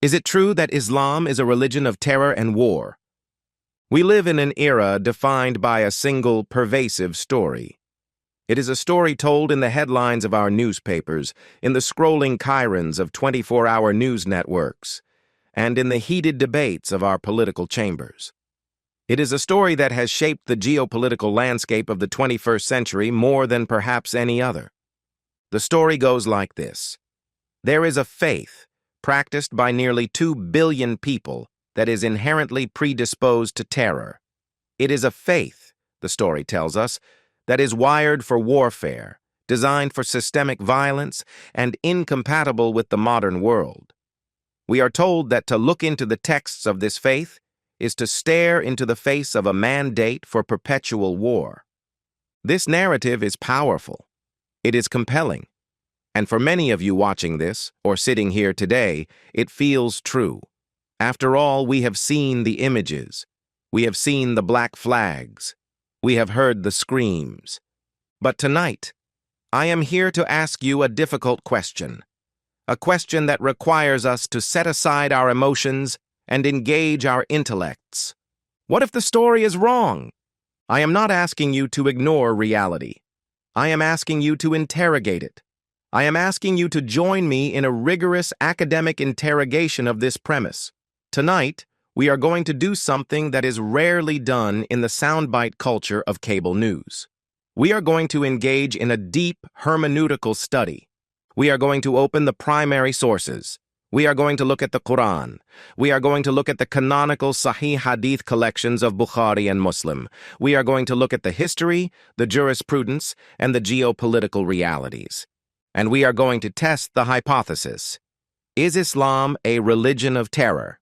Is it true that Islam is a religion of terror and war? We live in an era defined by a single, pervasive story. It is a story told in the headlines of our newspapers, in the scrolling chyrons of 24-hour news networks, and in the heated debates of our political chambers. It is a story that has shaped the geopolitical landscape of the 21st century more than perhaps any other. The story goes like this. There is a faith, practiced by nearly 2 billion people, that is inherently predisposed to terror. It is a faith, the story tells us, that is wired for warfare, designed for systemic violence, and incompatible with the modern world. We are told that to look into the texts of this faith is to stare into the face of a mandate for perpetual war. This narrative is powerful. It is compelling. And for many of you watching this, or sitting here today, it feels true. After all, we have seen the images. We have seen the black flags. We have heard the screams. But tonight, I am here to ask you a difficult question. A question that requires us to set aside our emotions and engage our intellects. What if the story is wrong? I am not asking you to ignore reality. I am asking you to interrogate it. I am asking you to join me in a rigorous academic interrogation of this premise. Tonight, we are going to do something that is rarely done in the soundbite culture of cable news. We are going to engage in a deep hermeneutical study. We are going to open the primary sources. We are going to look at the Quran. We are going to look at the canonical Sahih Hadith collections of Bukhari and Muslim. We are going to look at the history, the jurisprudence, and the geopolitical realities. And we are going to test the hypothesis. Is Islam a religion of terror?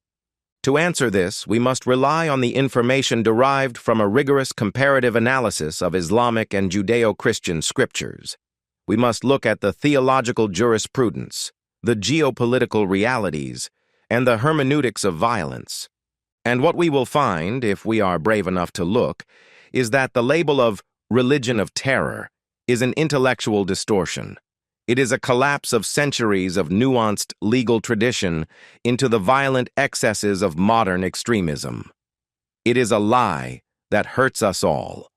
To answer this, we must rely on the information derived from a rigorous comparative analysis of Islamic and Judeo-Christian scriptures. We must look at the theological jurisprudence, the geopolitical realities, and the hermeneutics of violence. And what we will find, if we are brave enough to look, is that the label of religion of terror is an intellectual distortion. It is a collapse of centuries of nuanced legal tradition into the violent excesses of modern extremism. It is a lie that hurts us all.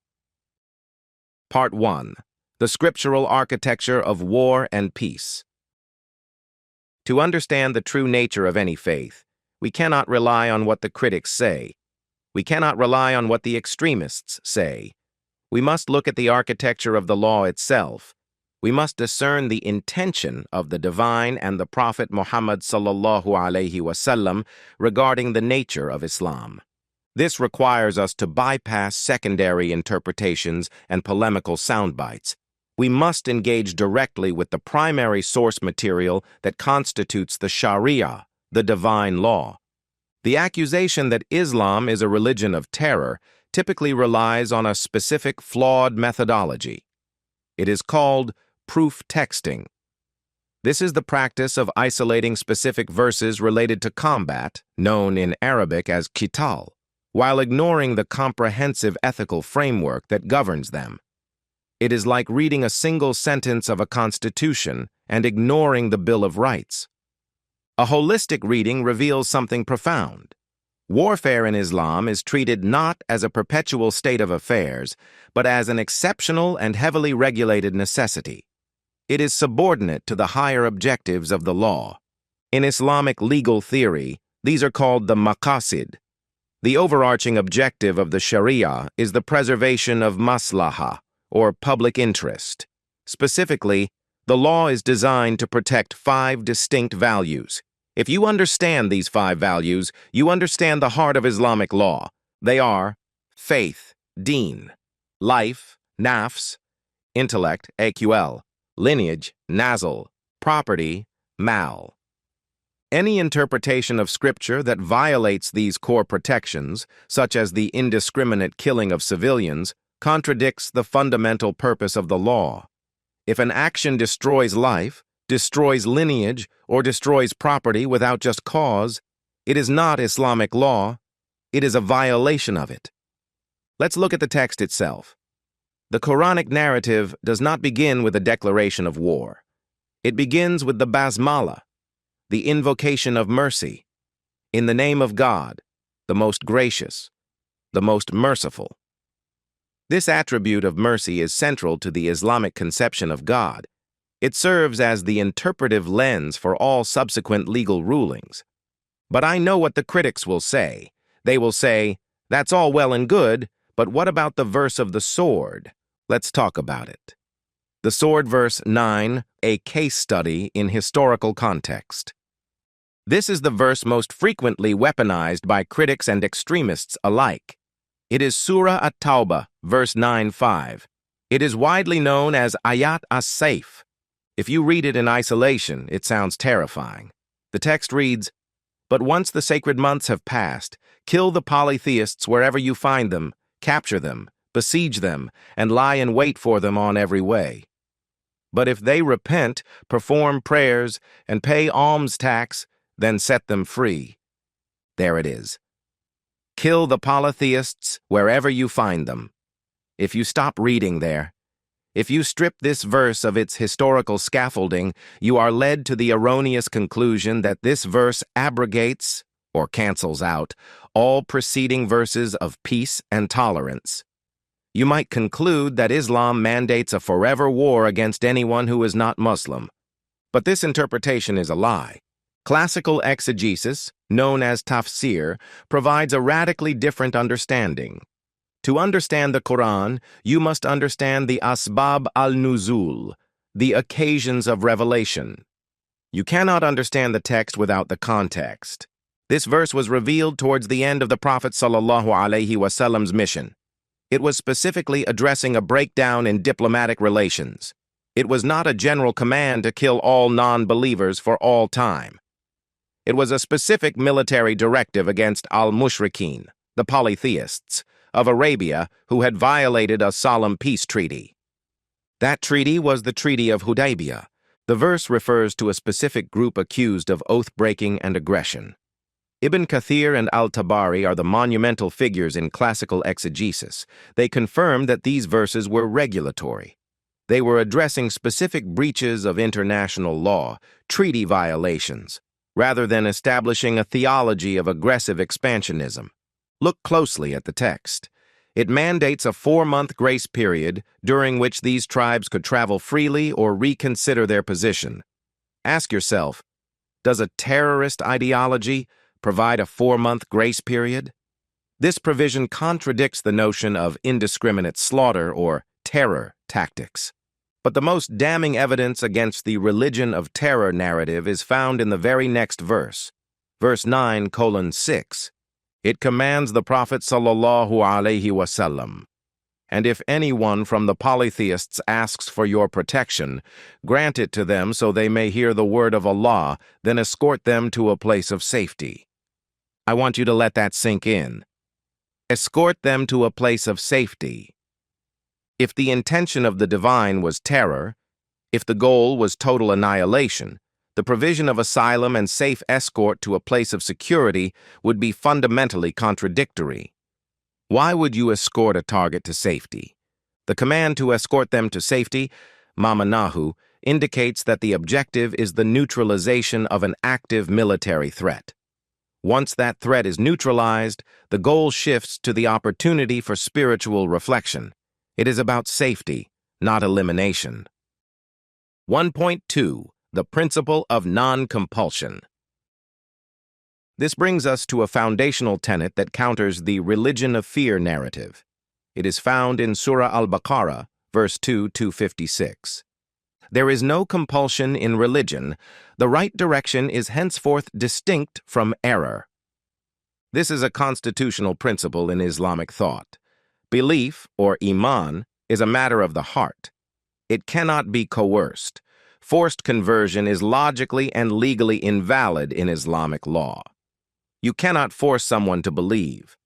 Part 1. The Scriptural Architecture of War and Peace. To understand the true nature of any faith, we cannot rely on what the critics say. We cannot rely on what the extremists say. We must look at the architecture of the law itself. We must discern the intention of the divine and the Prophet Muhammad sallallahu alaihi wasallam regarding the nature of Islam. This requires us to bypass secondary interpretations and polemical soundbites. We must engage directly with the primary source material that constitutes the Shari'ah, the divine law. The accusation that Islam is a religion of terror typically relies on a specific flawed methodology. It is called proof texting. This is the practice of isolating specific verses related to combat, known in Arabic as qital, while ignoring the comprehensive ethical framework that governs them. It is like reading a single sentence of a constitution and ignoring the Bill of Rights. A holistic reading reveals something profound. Warfare in Islam is treated not as a perpetual state of affairs, but as an exceptional and heavily regulated necessity. It is subordinate to the higher objectives of the law. In Islamic legal theory, these are called the Maqasid. The overarching objective of the Sharia is the preservation of maslahah, or public interest. Specifically, the law is designed to protect 5 distinct values. If you understand these 5 values, you understand the heart of Islamic law. They are faith, deen; life, nafs; intellect, aql; lineage, nazl; property, mal. Any interpretation of Scripture that violates these core protections, such as the indiscriminate killing of civilians, contradicts the fundamental purpose of the law. If an action destroys life, destroys lineage, or destroys property without just cause, it is not Islamic law, it is a violation of it. Let's look at the text itself. The Quranic narrative does not begin with a declaration of war. It begins with the basmala, the invocation of mercy, In the name of God, the most gracious, the most merciful. This attribute of mercy is central to the Islamic conception of God. It serves as the interpretive lens for all subsequent legal rulings. But I know what the critics will say. They will say, that's all well and good, but what about the verse of the sword? Let's talk about it. The sword, verse 9, a case study in historical context. This is the verse most frequently weaponized by critics and extremists alike. It is Surah At-Tawbah, verse 9:5. It is widely known as Ayat as-Sayf. If you read it in isolation, it sounds terrifying. The text reads, "But once the sacred months have passed, kill the polytheists wherever you find them, capture them, besiege them, and lie in wait for them on every way. But if they repent, perform prayers, and pay alms tax, then set them free." There it is. Kill the polytheists wherever you find them. If you stop reading there, if you strip this verse of its historical scaffolding, you are led to the erroneous conclusion that this verse abrogates, or cancels out, all preceding verses of peace and tolerance. You might conclude that Islam mandates a forever war against anyone who is not Muslim. But this interpretation is a lie. Classical exegesis, known as tafsir, provides a radically different understanding. To understand the Quran, you must understand the asbab al-nuzul, the occasions of revelation. You cannot understand the text without the context. This verse was revealed towards the end of the Prophet ﷺ's mission. It was specifically addressing a breakdown in diplomatic relations. It was not a general command to kill all non-believers for all time. It was a specific military directive against al-Mushrikeen, the polytheists, of Arabia who had violated a solemn peace treaty. That treaty was the Treaty of Hudaybiyah. The verse refers to a specific group accused of oath-breaking and aggression. Ibn Kathir and al-Tabari are the monumental figures in classical exegesis. They confirm that these verses were regulatory. They were addressing specific breaches of international law, treaty violations, rather than establishing a theology of aggressive expansionism. Look closely at the text. It mandates a 4-month grace period during which these tribes could travel freely or reconsider their position. Ask yourself, does a terrorist ideology provide a 4-month grace period? This provision contradicts the notion of indiscriminate slaughter or terror tactics. But the most damning evidence against the religion of terror narrative is found in the very next verse, verse 9:6. It commands the Prophet ﷺ, "And if anyone from the polytheists asks for your protection, grant it to them so they may hear the word of Allah, then escort them to a place of safety." I want you to let that sink in. Escort them to a place of safety. If the intention of the divine was terror, if the goal was total annihilation, the provision of asylum and safe escort to a place of security would be fundamentally contradictory. Why would you escort a target to safety? The command to escort them to safety, mamanahu, indicates that the objective is the neutralization of an active military threat. Once that threat is neutralized, the goal shifts to the opportunity for spiritual reflection. It is about safety, not elimination. 1.2. The principle of non-compulsion. This brings us to a foundational tenet that counters the religion of fear narrative. It is found in Surah Al-Baqarah, verse 2-256. There is no compulsion in religion. The right direction is henceforth distinct from error. This is a constitutional principle in Islamic thought. Belief, or iman, is a matter of the heart. It cannot be coerced. Forced conversion is logically and legally invalid in Islamic law. You cannot force someone to believe.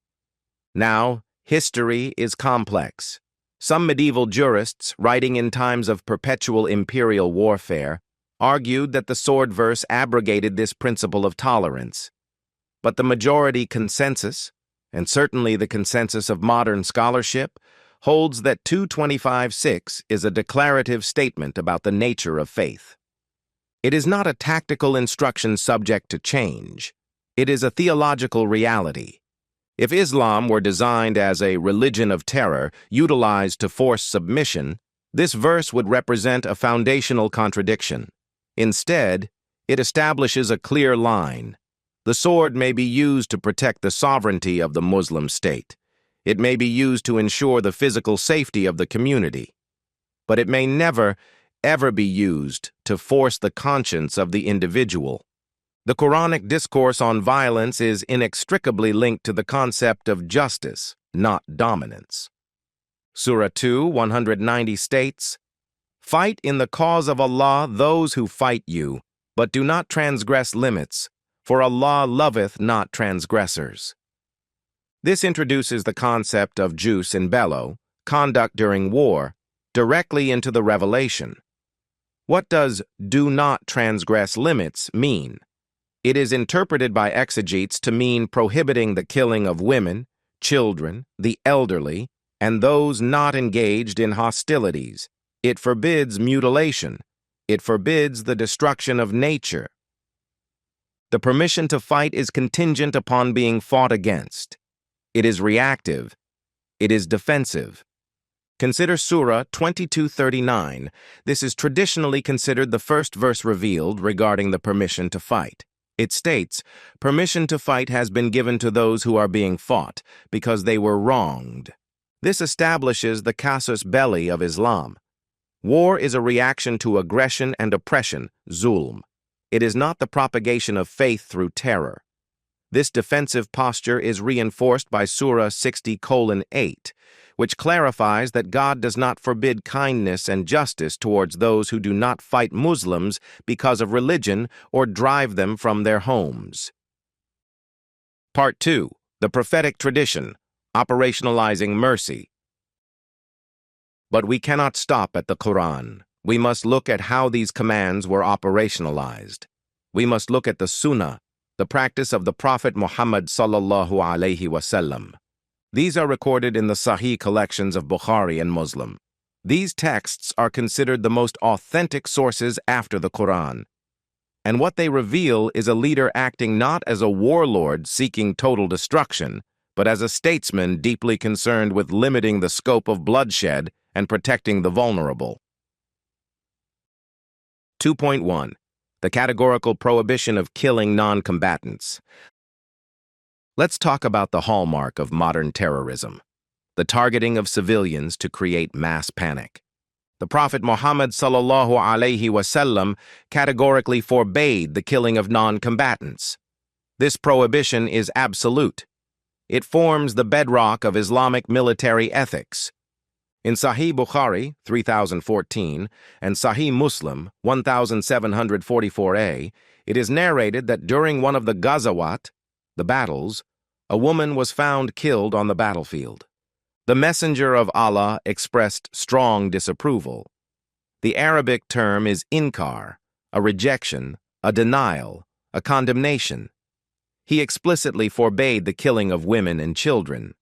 Now, history is complex. Some medieval jurists, writing in times of perpetual imperial warfare, argued that the sword verse abrogated this principle of tolerance. But the majority consensus, and certainly the consensus of modern scholarship, holds that 225:6 is a declarative statement about the nature of faith. It is not a tactical instruction subject to change. It is a theological reality. If Islam were designed as a religion of terror utilized to force submission, this verse would represent a foundational contradiction. Instead, it establishes a clear line. The sword may be used to protect the sovereignty of the Muslim state. It may be used to ensure the physical safety of the community. But it may never, ever be used to force the conscience of the individual. The Quranic discourse on violence is inextricably linked to the concept of justice, not dominance. Surah 2, 190 states, "Fight in the cause of Allah those who fight you, but do not transgress limits, for Allah loveth not transgressors." This introduces the concept of jus in bello, conduct during war, directly into the revelation. What does "do not transgress limits" mean? It is interpreted by exegetes to mean prohibiting the killing of women, children, the elderly, and those not engaged in hostilities. It forbids mutilation. It forbids the destruction of nature. The permission to fight is contingent upon being fought against. It is reactive. It is defensive. Consider Surah 22:39. This is traditionally considered the first verse revealed regarding the permission to fight. It states, "Permission to fight has been given to those who are being fought, because they were wronged." This establishes the casus belli of Islam. War is a reaction to aggression and oppression, zulm. It is not the propagation of faith through terror. This defensive posture is reinforced by Surah 60:8, which clarifies that God does not forbid kindness and justice towards those who do not fight Muslims because of religion or drive them from their homes. Part 2. The Prophetic Tradition, Operationalizing Mercy. But we cannot stop at the Quran. We must look at how these commands were operationalized. We must look at the Sunnah, the practice of the Prophet Muhammad sallallahu alaihi wasallam. These are recorded in the Sahih collections of Bukhari and Muslim. These texts are considered the most authentic sources after the Quran. And what they reveal is a leader acting not as a warlord seeking total destruction, but as a statesman deeply concerned with limiting the scope of bloodshed and protecting the vulnerable. 2.1. The categorical prohibition of killing non-combatants. Let's talk about the hallmark of modern terrorism, the targeting of civilians to create mass panic. The Prophet Muhammad sallallahu alaihi wasallam categorically forbade the killing of non-combatants. This prohibition is absolute. It forms the bedrock of Islamic military ethics. In Sahih Bukhari 3014 and Sahih Muslim 1744a, it is narrated that during one of the Ghazawat, the battles, a woman was found killed on the battlefield. The Messenger of Allah expressed strong disapproval. The Arabic term is inkar, a rejection, a denial, a condemnation. He explicitly forbade the killing of women and children.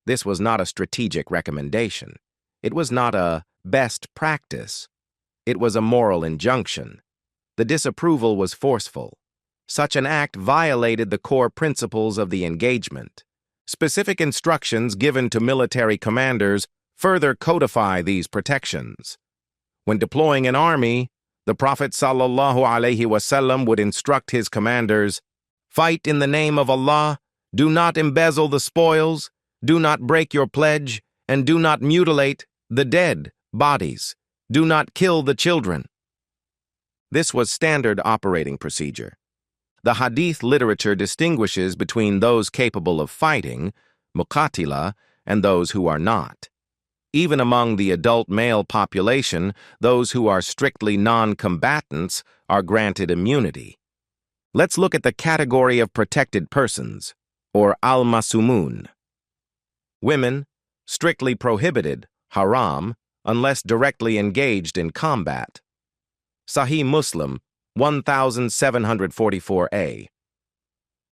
This was not a strategic recommendation. It was not a best practice. It was a moral injunction. The disapproval was forceful. Such an act violated the core principles of the engagement. Specific instructions given to military commanders further codify these protections. When deploying an army, the Prophet sallallahu alaihi wasallam would instruct his commanders, "Fight in the name of Allah, do not embezzle the spoils, do not break your pledge, and do not mutilate the dead bodies. Do not kill the children." This was standard operating procedure. The Hadith literature distinguishes between those capable of fighting, muqatila, and those who are not. Even among the adult male population, those who are strictly non-combatants are granted immunity. Let's look at the category of protected persons, or al-masumun. Women, strictly prohibited, haram, unless directly engaged in combat. Sahih Muslim 1744a.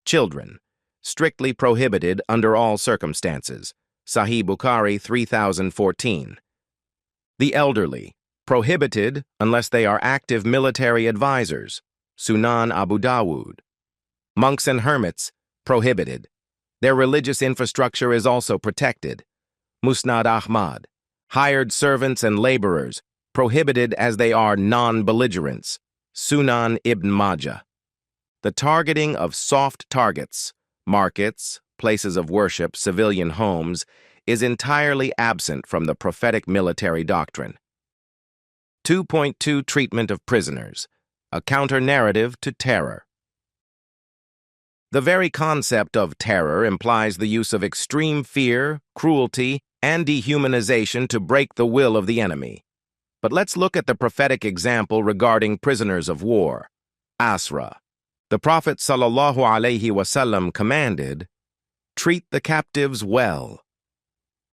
Children, strictly prohibited under all circumstances. Sahih Bukhari 3014. The elderly, prohibited unless they are active military advisors. Sunan Abu Dawud. Monks and hermits, prohibited. Their religious infrastructure is also protected. Musnad Ahmad. Hired servants and laborers, prohibited as they are non-belligerents. Sunan ibn Majah. The targeting of soft targets, markets, places of worship, civilian homes, is entirely absent from the prophetic military doctrine. 2.2 Treatment of prisoners, a counter-narrative to terror. The very concept of terror implies the use of extreme fear, cruelty, and dehumanization to break the will of the enemy. But let's look at the prophetic example regarding prisoners of war. Asra. The Prophet ﷺ commanded, "Treat the captives well."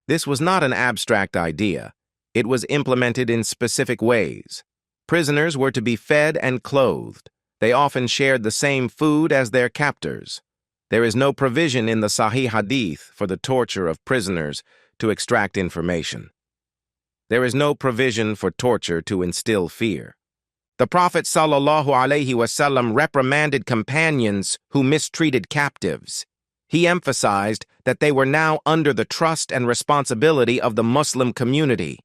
This was not an abstract idea. It was implemented in specific ways. Prisoners were to be fed and clothed. They often shared the same food as their captors. There is no provision in the Sahih Hadith for the torture of prisoners to extract information. There is no provision for torture to instill fear. The Prophet ﷺ reprimanded companions who mistreated captives. He emphasized that they were now under the trust and responsibility of the Muslim community.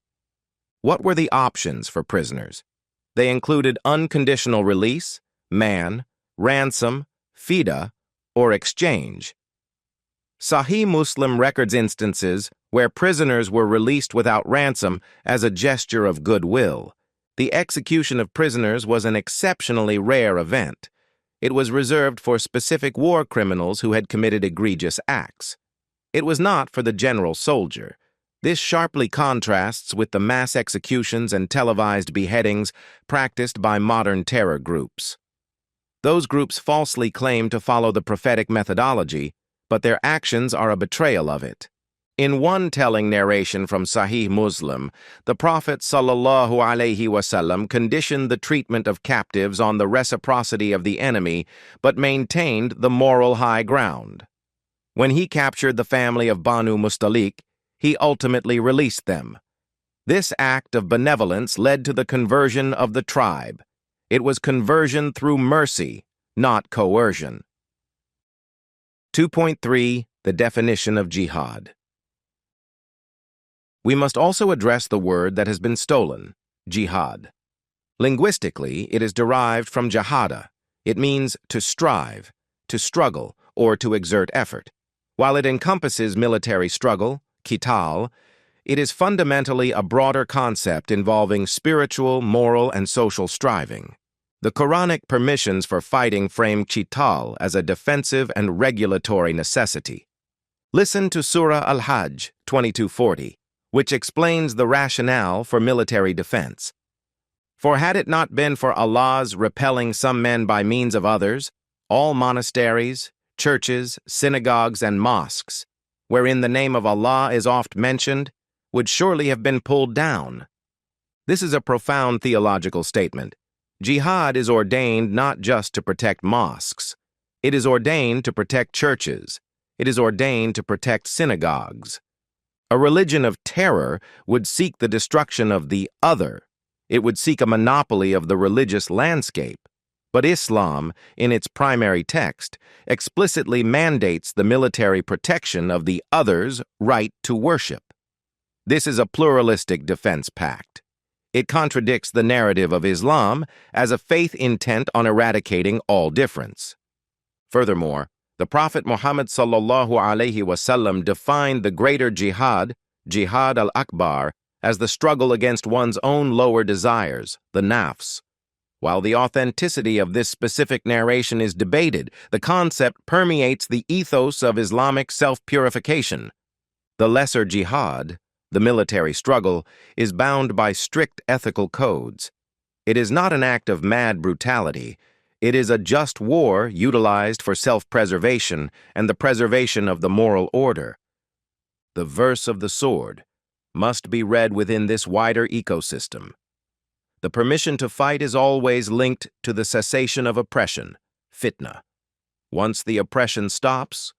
What were the options for prisoners? They included unconditional release, ransom, fida, or exchange. Sahih Muslim records instances where prisoners were released without ransom as a gesture of goodwill. The execution of prisoners was an exceptionally rare event. It was reserved for specific war criminals who had committed egregious acts. It was not for the general soldier. This sharply contrasts with the mass executions and televised beheadings practiced by modern terror groups. Those groups falsely claim to follow the prophetic methodology, but their actions are a betrayal of it. In one telling narration from Sahih Muslim, the Prophet ﷺ conditioned the treatment of captives on the reciprocity of the enemy, but maintained the moral high ground. When he captured the family of Banu Mustalik, he ultimately released them. This act of benevolence led to the conversion of the tribe. It was conversion through mercy, not coercion. 2.3 The definition of jihad. We must also address the word that has been stolen, jihad. Linguistically, it is derived from jahada. It means to strive, to struggle, or to exert effort. While it encompasses military struggle, qital, it is fundamentally a broader concept involving spiritual, moral, and social striving. The Quranic permissions for fighting frame qital as a defensive and regulatory necessity. Listen to Surah Al-Hajj 2240, which explains the rationale for military defense. For had it not been for Allah's repelling some men by means of others, all monasteries, churches, synagogues, and mosques, wherein the name of Allah is oft mentioned, would surely have been pulled down. This is a profound theological statement. Jihad is ordained not just to protect mosques. It is ordained to protect churches. It is ordained to protect synagogues. A religion of terror would seek the destruction of the other. It would seek a monopoly of the religious landscape. But Islam, in its primary text, explicitly mandates the military protection of the other's right to worship. This is a pluralistic defense pact. It contradicts the narrative of Islam as a faith intent on eradicating all difference. Furthermore, the Prophet Muhammad ﷺ defined the greater jihad, jihad al-akbar, as the struggle against one's own lower desires, the nafs. While the authenticity of this specific narration is debated, the concept permeates the ethos of Islamic self-purification. The lesser jihad, the military struggle, is bound by strict ethical codes. It is not an act of mad brutality. It is a just war utilized for self-preservation and the preservation of the moral order. The verse of the sword must be read within this wider ecosystem. The permission to fight is always linked to the cessation of oppression, fitna. Once the oppression stops,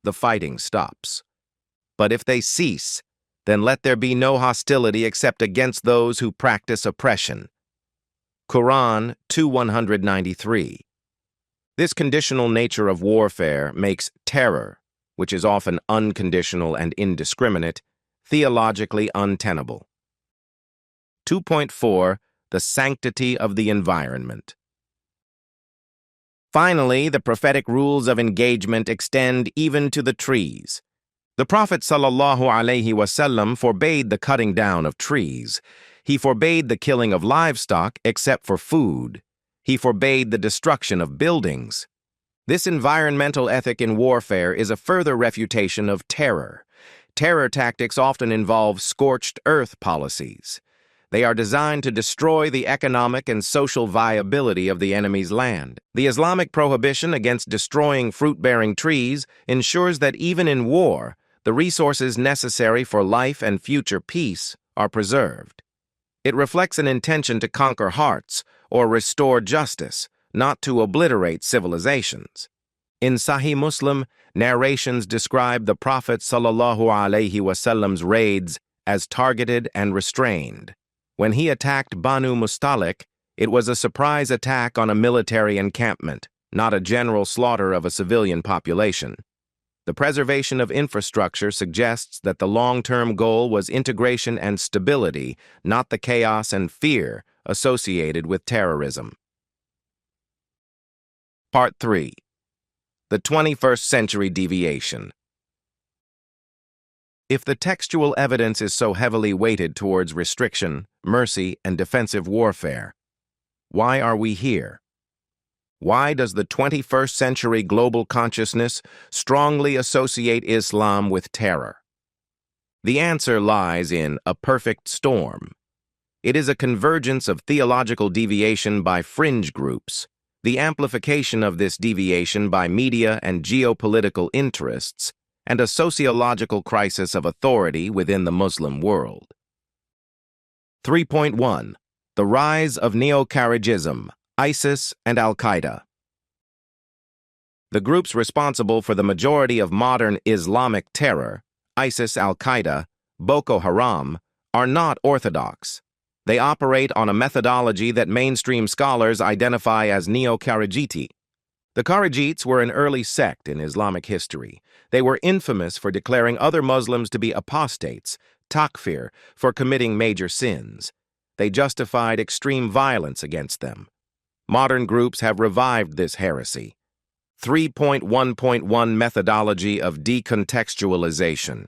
the fighting stops. But if they cease, then let there be no hostility except against those who practice oppression. Quran 2:193. This conditional nature of warfare makes terror, which is often unconditional and indiscriminate, theologically untenable. 2.4. The sanctity of the environment. Finally, the prophetic rules of engagement extend even to the trees. The Prophet ﷺ forbade the cutting down of trees. He forbade the killing of livestock except for food. He forbade the destruction of buildings. This environmental ethic in warfare is a further refutation of terror. Terror tactics often involve scorched earth policies. They are designed to destroy the economic and social viability of the enemy's land. The Islamic prohibition against destroying fruit-bearing trees ensures that even in war, the resources necessary for life and future peace are preserved. It reflects an intention to conquer hearts or restore justice, not to obliterate civilizations. In Sahih Muslim, narrations describe the Prophet ﷺ's raids as targeted and restrained. When he attacked Banu Mustalik, it was a surprise attack on a military encampment, not a general slaughter of a civilian population. The preservation of infrastructure suggests that the long-term goal was integration and stability, not the chaos and fear associated with terrorism. Part 3. The 21st Century Deviation. If the textual evidence is so heavily weighted towards restriction, mercy, and defensive warfare, why are we here? Why does the 21st century global consciousness strongly associate Islam with terror? The answer lies in a perfect storm. It is a convergence of theological deviation by fringe groups, the amplification of this deviation by media and geopolitical interests, and a sociological crisis of authority within the Muslim world. 3.1. The rise of neo-Kharigism, ISIS and al-Qaeda. The groups responsible for the majority of modern Islamic terror, ISIS, al-Qaeda, Boko Haram, are not orthodox. They operate on a methodology that mainstream scholars identify as neo-Kharijiti. The Kharijites were an early sect in Islamic history. They were infamous for declaring other Muslims to be apostates, takfir, for committing major sins. They justified extreme violence against them. Modern groups have revived this heresy. 3.1.1 Methodology of Decontextualization.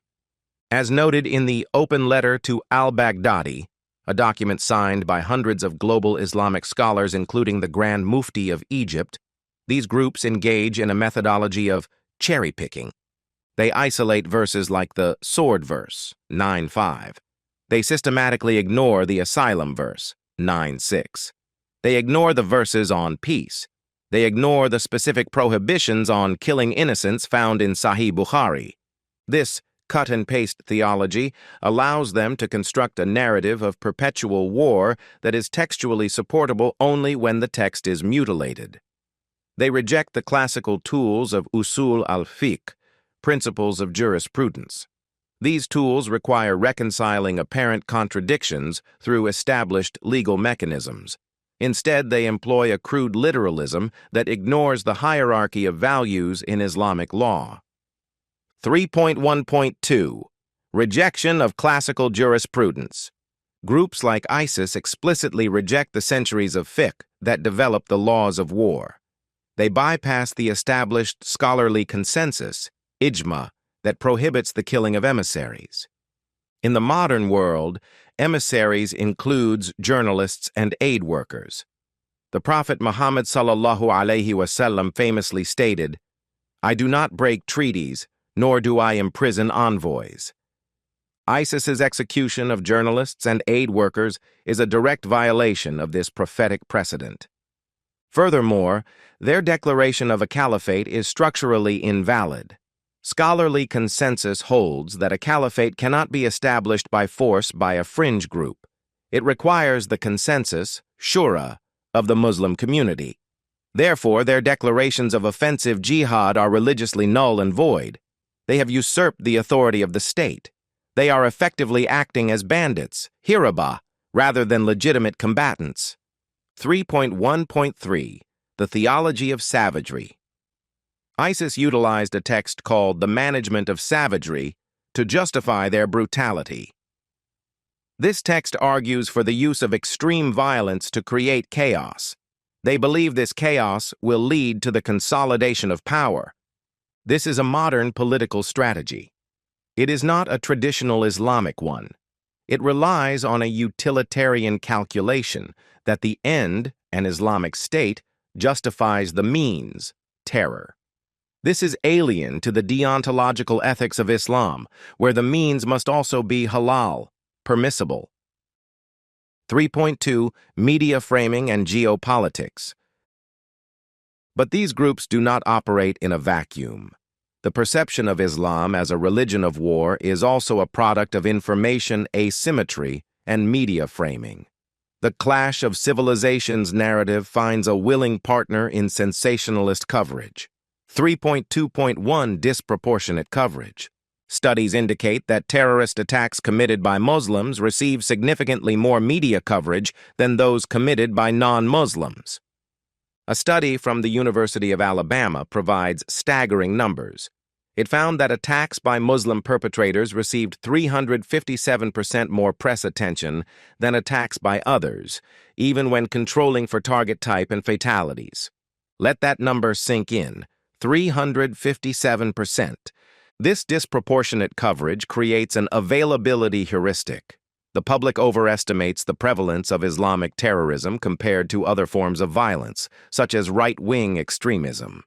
As noted in the Open Letter to al-Baghdadi, a document signed by hundreds of global Islamic scholars including the Grand Mufti of Egypt, these groups engage in a methodology of cherry-picking. They isolate verses like the sword verse, 9.5. They systematically ignore the asylum verse, 9.6. They ignore the verses on peace. They ignore the specific prohibitions on killing innocents found in Sahih Bukhari. This cut-and-paste theology allows them to construct a narrative of perpetual war that is textually supportable only when the text is mutilated. They reject the classical tools of usul al-fiqh, principles of jurisprudence. These tools require reconciling apparent contradictions through established legal mechanisms. Instead, they employ a crude literalism that ignores the hierarchy of values in Islamic law. 3.1.2. Rejection of classical jurisprudence. Groups like ISIS explicitly reject the centuries of fiqh that developed the laws of war. They bypass the established scholarly consensus, ijma, that prohibits the killing of emissaries. In the modern world, emissaries includes journalists and aid workers. The Prophet Muhammad ﷺ famously stated, "I do not break treaties, nor do I imprison envoys." ISIS's execution of journalists and aid workers is a direct violation of this prophetic precedent. Furthermore, their declaration of a caliphate is structurally invalid. Scholarly consensus holds that a caliphate cannot be established by force by a fringe group. It requires the consensus, shura, of the Muslim community. Therefore, their declarations of offensive jihad are religiously null and void. They have usurped the authority of the state. They are effectively acting as bandits, hiraba, rather than legitimate combatants. 3.1.3. The Theology of Savagery. ISIS utilized a text called The Management of Savagery to justify their brutality. This text argues for the use of extreme violence to create chaos. They believe this chaos will lead to the consolidation of power. This is a modern political strategy. It is not a traditional Islamic one. It relies on a utilitarian calculation that the end, an Islamic state, justifies the means, terror. This is alien to the deontological ethics of Islam, where the means must also be halal, permissible. 3.2 Media Framing and Geopolitics. But these groups do not operate in a vacuum. The perception of Islam as a religion of war is also a product of information asymmetry and media framing. The clash of civilizations narrative finds a willing partner in sensationalist coverage. 3.2.1 Disproportionate coverage. Studies indicate that terrorist attacks committed by Muslims receive significantly more media coverage than those committed by non-Muslims. A study from the University of Alabama provides staggering numbers. It found that attacks by Muslim perpetrators received 357% more press attention than attacks by others, even when controlling for target type and fatalities. Let that number sink in. 357%. This disproportionate coverage creates an availability heuristic. The public overestimates the prevalence of Islamic terrorism compared to other forms of violence, such as right-wing extremism.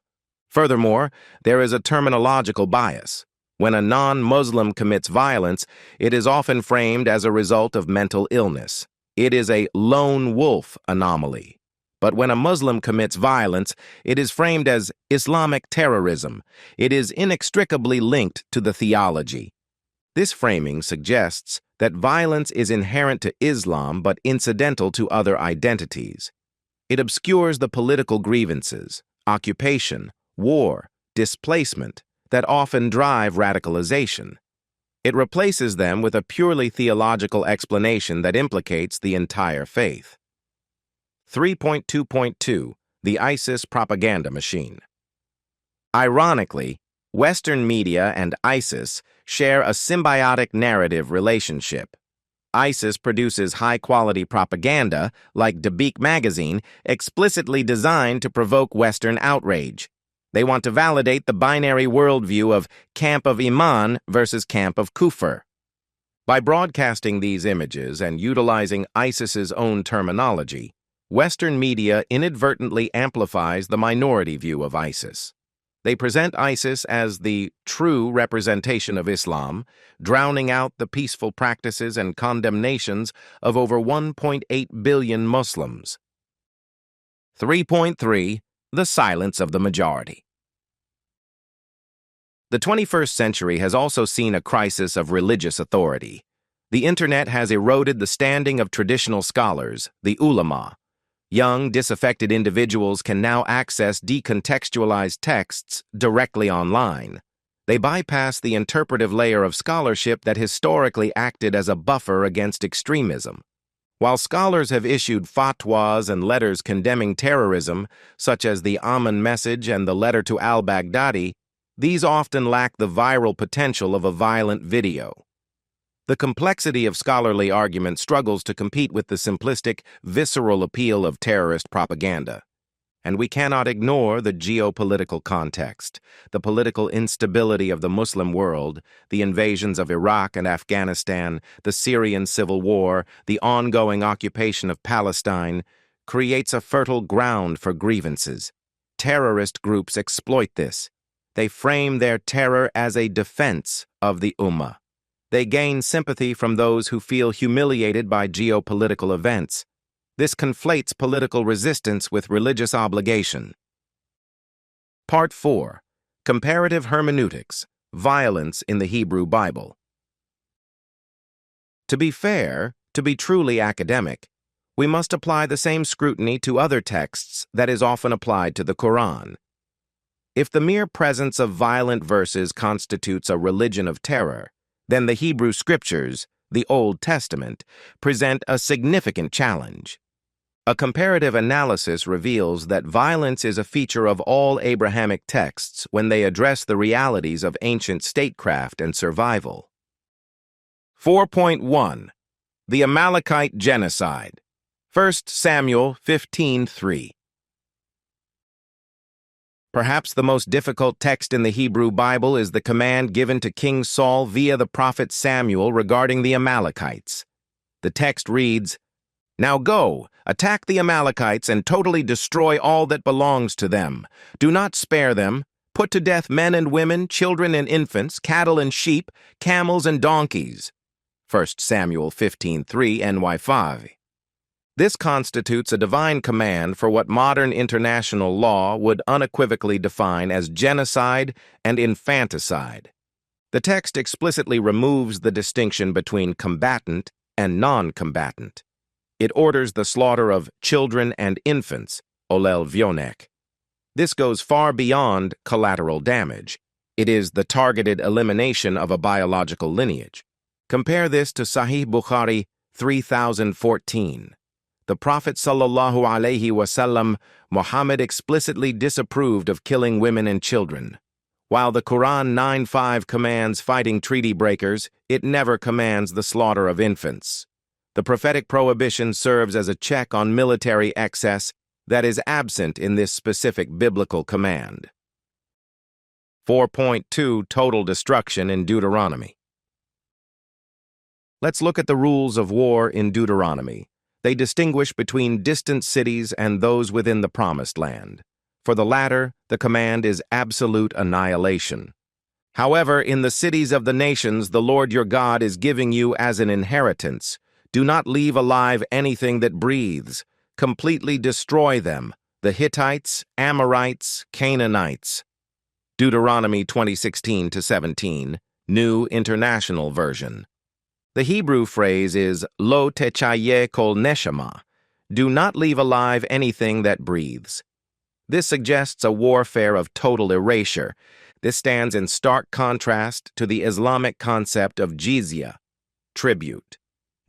Furthermore, there is a terminological bias. When a non-Muslim commits violence, it is often framed as a result of mental illness. It is a lone wolf anomaly. But when a Muslim commits violence, it is framed as Islamic terrorism. It is inextricably linked to the theology. This framing suggests that violence is inherent to Islam but incidental to other identities. It obscures the political grievances, occupation, war, displacement that often drive radicalization. It replaces them with a purely theological explanation that implicates the entire faith. 3.2.2 The ISIS Propaganda Machine. Ironically, Western media and ISIS share a symbiotic narrative relationship. ISIS produces high-quality propaganda, like Dabiq magazine, explicitly designed to provoke Western outrage. They want to validate the binary worldview of camp of Iman versus camp of Kufr. By broadcasting these images and utilizing ISIS's own terminology, Western media inadvertently amplifies the minority view of ISIS. They present ISIS as the true representation of Islam, drowning out the peaceful practices and condemnations of over 1.8 billion Muslims. 3.3 The Silence of the Majority. The 21st century has also seen a crisis of religious authority. The Internet has eroded the standing of traditional scholars, the ulama. Young, disaffected individuals can now access decontextualized texts directly online. They bypass the interpretive layer of scholarship that historically acted as a buffer against extremism. While scholars have issued fatwas and letters condemning terrorism, such as the Aman Message and the Letter to al-Baghdadi, these often lack the viral potential of a violent video. The complexity of scholarly argument struggles to compete with the simplistic, visceral appeal of terrorist propaganda. And we cannot ignore the geopolitical context, the political instability of the Muslim world, the invasions of Iraq and Afghanistan, the Syrian civil war, the ongoing occupation of Palestine, creates a fertile ground for grievances. Terrorist groups exploit this. They frame their terror as a defense of the Ummah. They gain sympathy from those who feel humiliated by geopolitical events. This conflates political resistance with religious obligation. Part 4. Comparative Hermeneutics, Violence in the Hebrew Bible. To be fair, to be truly academic, we must apply the same scrutiny to other texts that is often applied to the Quran. If the mere presence of violent verses constitutes a religion of terror, then the Hebrew Scriptures, the Old Testament, present a significant challenge. A comparative analysis reveals that violence is a feature of all Abrahamic texts when they address the realities of ancient statecraft and survival. 4.1. The Amalekite Genocide. 1 Samuel 15:3. Perhaps the most difficult text in the Hebrew Bible is the command given to King Saul via the prophet Samuel regarding the Amalekites. The text reads, "Now go, attack the Amalekites and totally destroy all that belongs to them. Do not spare them. Put to death men and women, children and infants, cattle and sheep, camels and donkeys." 1 Samuel 15:3 NY5. This constitutes a divine command for what modern international law would unequivocally define as genocide and infanticide. The text explicitly removes the distinction between combatant and non-combatant. It orders the slaughter of children and infants, olel vionek. This goes far beyond collateral damage. It is the targeted elimination of a biological lineage. Compare this to Sahih Bukhari 3014. The Prophet ﷺ, Muhammad explicitly disapproved of killing women and children. While the Quran 9:5 commands fighting treaty breakers, it never commands the slaughter of infants. The prophetic prohibition serves as a check on military excess that is absent in this specific biblical command. 4.2. Total destruction in Deuteronomy. Let's look at the rules of war in Deuteronomy. They distinguish between distant cities and those within the Promised Land. For the latter, the command is absolute annihilation. However, in the cities of the nations the Lord your God is giving you as an inheritance, do not leave alive anything that breathes. Completely destroy them, the Hittites, Amorites, Canaanites. Deuteronomy 20:16-17, New International Version. The Hebrew phrase is lo techaye kol neshama, do not leave alive anything that breathes. This suggests a warfare of total erasure. This stands in stark contrast to the Islamic concept of jizya, tribute.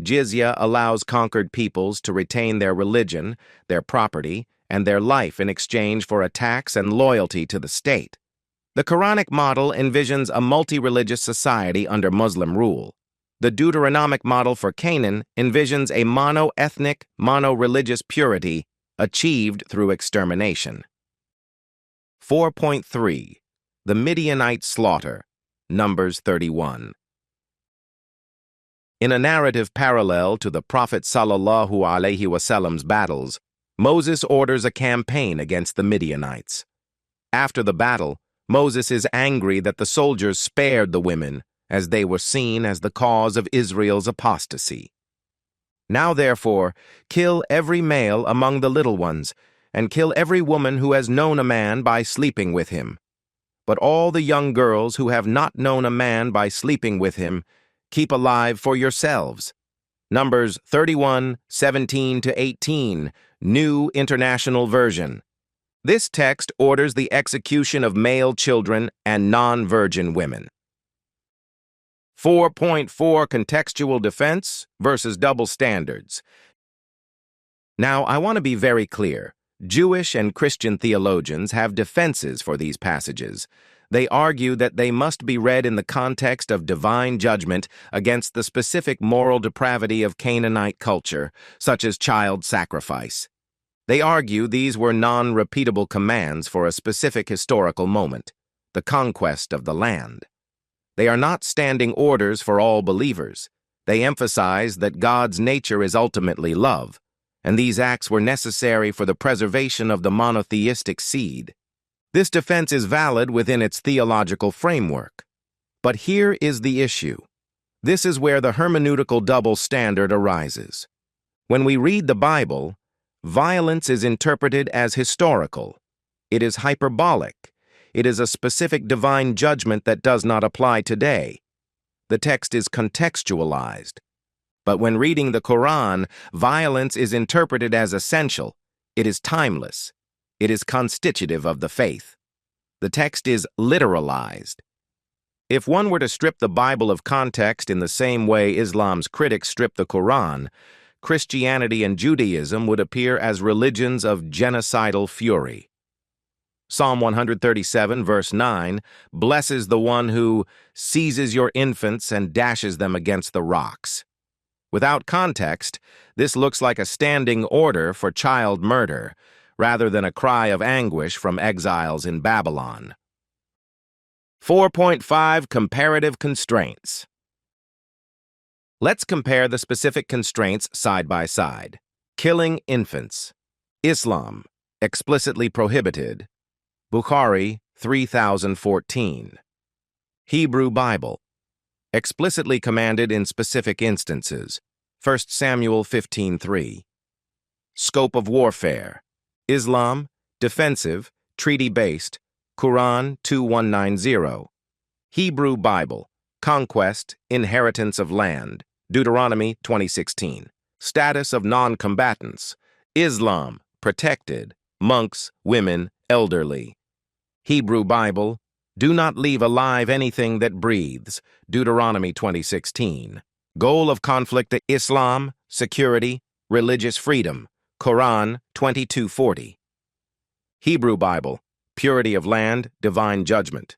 Jizya allows conquered peoples to retain their religion, their property, and their life in exchange for a tax and loyalty to the state. The Quranic model envisions a multi-religious society under Muslim rule. The Deuteronomic model for Canaan envisions a mono-ethnic, mono-religious purity achieved through extermination. 4.3. The Midianite Slaughter, Numbers 31. In a narrative parallel to the Prophet ﷺ's battles, Moses orders a campaign against the Midianites. After the battle, Moses is angry that the soldiers spared the women, as they were seen as the cause of Israel's apostasy. Now therefore, kill every male among the little ones, and kill every woman who has known a man by sleeping with him. But all the young girls who have not known a man by sleeping with him, keep alive for yourselves. Numbers 31:17-18, New International Version. This text orders the execution of male children and non-virgin women. 4.4. Contextual defense versus double standards. Now, I want to be very clear. Jewish and Christian theologians have defenses for these passages. They argue that they must be read in the context of divine judgment against the specific moral depravity of Canaanite culture, such as child sacrifice. They argue these were non-repeatable commands for a specific historical moment, the conquest of the land. They are not standing orders for all believers. They emphasize that God's nature is ultimately love, and these acts were necessary for the preservation of the monotheistic seed. This defense is valid within its theological framework. But here is the issue. This is where the hermeneutical double standard arises. When we read the Bible, violence is interpreted as historical. It is hyperbolic. It is a specific divine judgment that does not apply today. The text is contextualized. But when reading the Quran, violence is interpreted as essential. It is timeless. It is constitutive of the faith. The text is literalized. If one were to strip the Bible of context in the same way Islam's critics strip the Quran, Christianity and Judaism would appear as religions of genocidal fury. Psalm 137, verse 9, blesses the one who seizes your infants and dashes them against the rocks. Without context, this looks like a standing order for child murder, rather than a cry of anguish from exiles in Babylon. 4.5 Comparative Constraints. Let's compare the specific constraints side by side. Killing infants. Islam, explicitly prohibited. Bukhari, 3014. Hebrew Bible, explicitly commanded in specific instances. 1 Samuel 15:3. Scope of warfare. Islam, defensive, treaty-based. Quran 2190. Hebrew Bible, conquest, inheritance of land. Deuteronomy 20:16. Status of non-combatants. Islam, protected. Monks, women, elderly. Hebrew Bible, do not leave alive anything that breathes. Deuteronomy 20:16. Goal of conflict: Islam, security, religious freedom. Quran 22:40. Hebrew Bible, purity of land, divine judgment.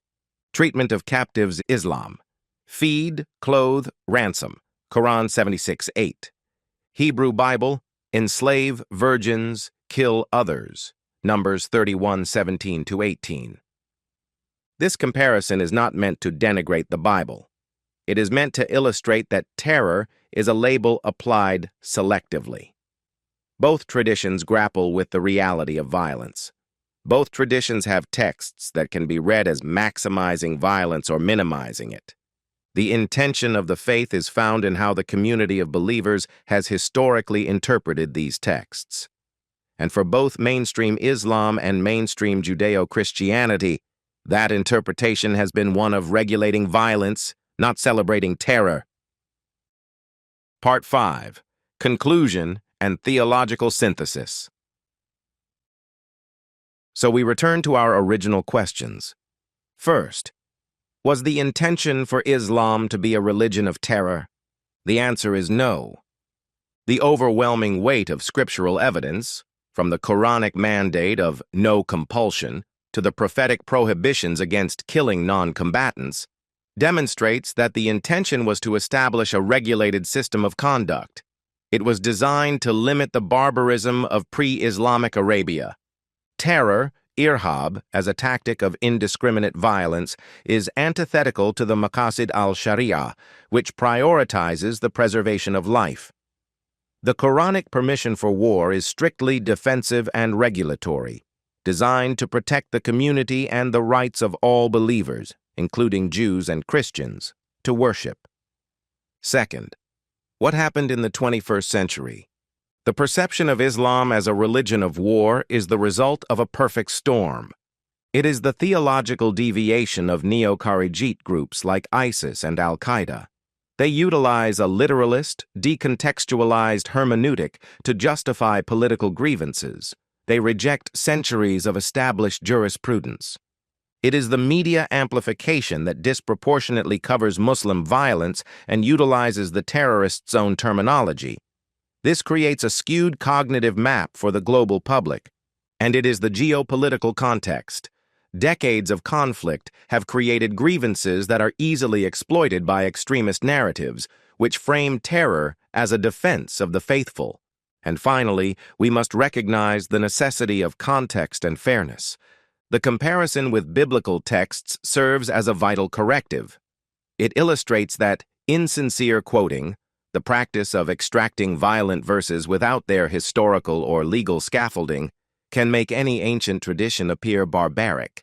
Treatment of captives: Islam. Feed, clothe, ransom. Quran 76:8. Hebrew Bible, enslave virgins, kill others. Numbers 31:17-18. This comparison is not meant to denigrate the Bible. It is meant to illustrate that terror is a label applied selectively. Both traditions grapple with the reality of violence. Both traditions have texts that can be read as maximizing violence or minimizing it. The intention of the faith is found in how the community of believers has historically interpreted these texts. And for both mainstream Islam and mainstream Judeo-Christianity, that interpretation has been one of regulating violence, not celebrating terror. Part 5. Conclusion and Theological Synthesis. So we return to our original questions. First, was the intention for Islam to be a religion of terror? The answer is no. The overwhelming weight of scriptural evidence, from the Quranic mandate of no compulsion to the prophetic prohibitions against killing non-combatants, demonstrates that the intention was to establish a regulated system of conduct. It was designed to limit the barbarism of pre-Islamic Arabia. Terror, irhab, as a tactic of indiscriminate violence, is antithetical to the Maqasid al-Shari'ah, which prioritizes the preservation of life. The Quranic permission for war is strictly defensive and regulatory, designed to protect the community and the rights of all believers, including Jews and Christians, to worship. Second, what happened in the 21st century? The perception of Islam as a religion of war is the result of a perfect storm. It is the theological deviation of neo-Kharijite groups like ISIS and al-Qaeda. They utilize a literalist, decontextualized hermeneutic to justify political grievances. They reject centuries of established jurisprudence. It is the media amplification that disproportionately covers Muslim violence and utilizes the terrorists' own terminology. This creates a skewed cognitive map for the global public, and it is the geopolitical context. Decades of conflict have created grievances that are easily exploited by extremist narratives, which frame terror as a defense of the faithful. And finally, we must recognize the necessity of context and fairness. The comparison with biblical texts serves as a vital corrective. It illustrates that insincere quoting, the practice of extracting violent verses without their historical or legal scaffolding, can make any ancient tradition appear barbaric.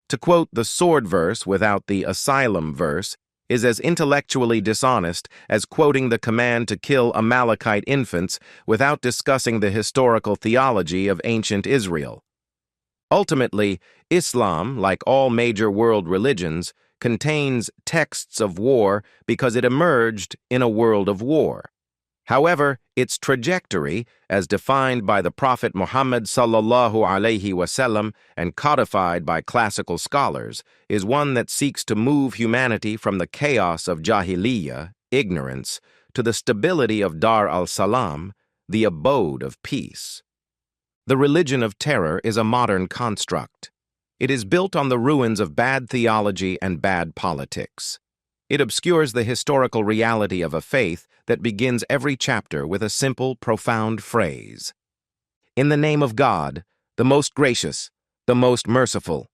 To quote the sword verse without the Asylum verse is as intellectually dishonest as quoting the command to kill Amalekite infants without discussing the historical theology of ancient Israel. Ultimately, Islam, like all major world religions, contains texts of war because it emerged in a world of war. However, its trajectory, as defined by the Prophet Muhammad sallallahu alaihi wasallam and codified by classical scholars, is one that seeks to move humanity from the chaos of jahiliyyah, ignorance, to the stability of Dar al-Salam, the abode of peace. The religion of terror is a modern construct. It is built on the ruins of bad theology and bad politics. It obscures the historical reality of a faith that begins every chapter with a simple, profound phrase. In the name of God, the most gracious, the most merciful,